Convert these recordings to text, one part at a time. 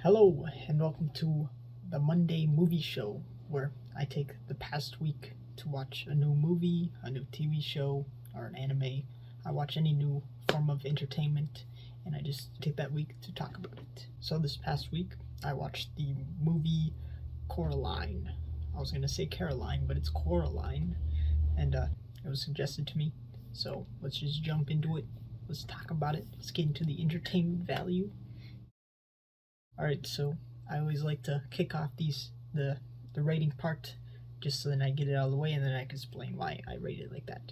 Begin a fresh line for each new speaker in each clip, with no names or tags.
Hello, and welcome to the Monday Movie Show, where I take the past week to watch a new movie, a new TV show, or an anime. I watch any new form of entertainment, and I just take that week to talk about it. So this past week, I watched the movie Coraline. I was gonna say Caroline, but it's Coraline, and it was suggested to me. So let's just jump into it. Let's talk about it. Let's get into the entertainment value. Alright, so I always like to kick off the rating part just so then I get it out of the way and then I can explain why I rate it like that.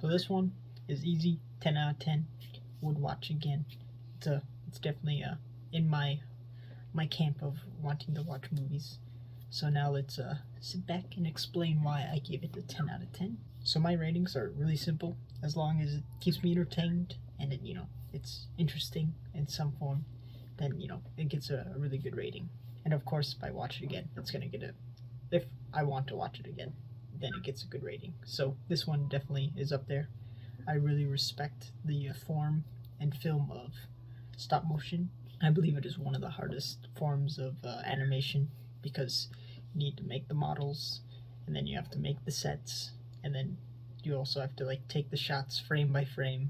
So this one is easy, 10 out of 10. Would watch again. It's definitely in my camp of wanting to watch movies. So now let's sit back and explain why I gave it a 10 out of 10. So my ratings are really simple, as long as it keeps me entertained and it's interesting in some form, then it gets a really good rating. And of course, if I watch it again, it's gonna get if I want to watch it again, then it gets a good rating. So this one definitely is up there. I really respect the form and film of stop motion. I believe it is one of the hardest forms of animation because you need to make the models, and then you have to make the sets, and then you also have to take the shots frame by frame.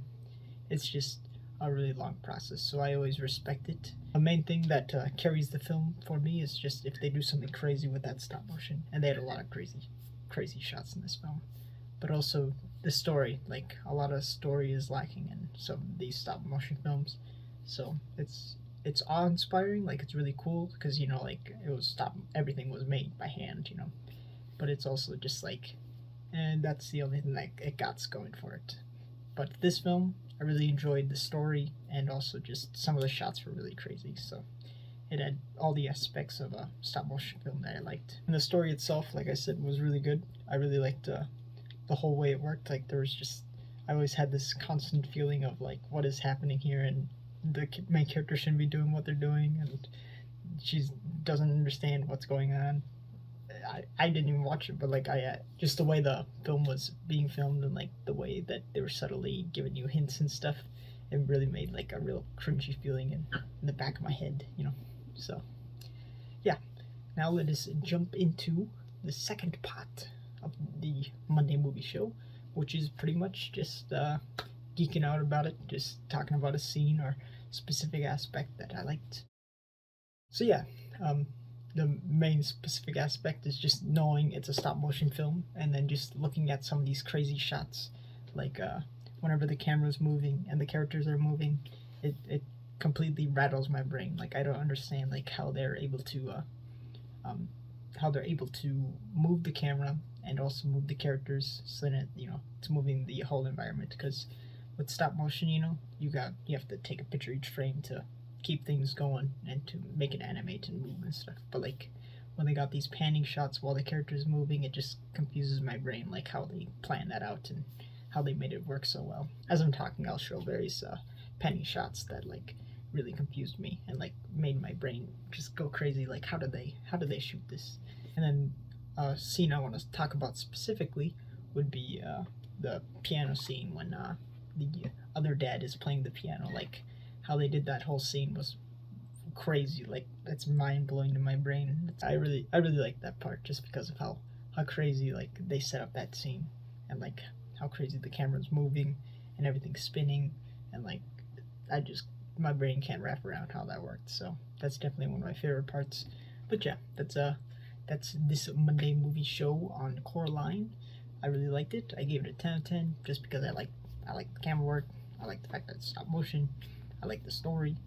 It's just a really long process, so I always respect it. The main thing that carries the film for me is just if they do something crazy with that stop motion, and they had a lot of crazy shots in this film. But also the story, a lot of story is lacking in some of these stop motion films. So it's awe-inspiring, it's really cool because it was everything was made by hand, but it's also just and that's the only thing it got going for it. But this film, I really enjoyed the story, and also just some of the shots were really crazy. So it had all the aspects of a stop motion film that I liked. And the story itself, like I said, was really good. I really liked the whole way it worked. There was just, I always had this constant feeling of what is happening here, and the main character shouldn't be doing what they're doing, and she doesn't understand what's going on. I didn't even watch it, but I just the way the film was being filmed, and the way that they were subtly giving you hints and stuff, it really made a real cringy feeling in the back of my head, So yeah, now let us jump into the second part of the Monday Movie Show, which is pretty much just geeking out about it, just talking about a scene or specific aspect that I liked. So yeah, the main specific aspect is just knowing it's a stop motion film, and then just looking at some of these crazy shots, whenever the camera's moving and the characters are moving, it completely rattles my brain. I don't understand how they're able to move the camera and also move the characters so that it's moving the whole environment. Because with stop motion, you have to take a picture each frame to keep things going and to make it animate and move and stuff. But when they got these panning shots while the character is moving, it just confuses my brain, how they planned that out and how they made it work so well. As I'm talking, I'll show various panning shots that really confused me and made my brain just go crazy. How did they shoot this? And then a scene I want to talk about specifically would be the piano scene when the other dad is playing the piano. How they did that whole scene was crazy. It's mind-blowing to my brain. I really like that part just because of how crazy they set up that scene, and how crazy the camera's moving and everything's spinning, and my brain can't wrap around how that worked. So that's definitely one of my favorite parts. But yeah, that's this Monday Movie Show on Coraline. I really liked it. I gave it a 10 out of 10 just because I like the camera work. I like the fact that it's stop motion. I like the story.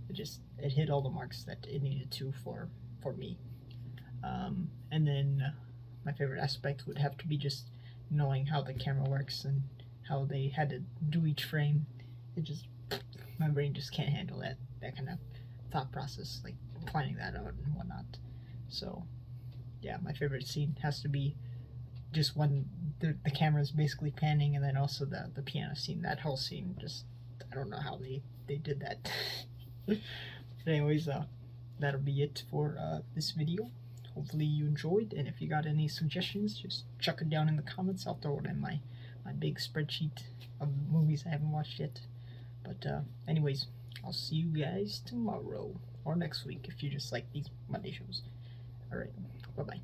It hit all the marks that it needed to for me. And then my favorite aspect would have to be just knowing how the camera works and how they had to do each frame. My brain just can't handle that kind of thought process, planning that out and whatnot. So yeah, my favorite scene has to be just when the camera is basically panning, and then also the piano scene. That whole scene, I don't know how they did that. But anyways, that'll be it for this video. Hopefully you enjoyed, and if you got any suggestions, just chuck it down in the comments. I'll throw it in my big spreadsheet of movies I haven't watched yet. But anyways, I'll see you guys tomorrow. or next week if you just like these Monday shows. Alright, bye bye.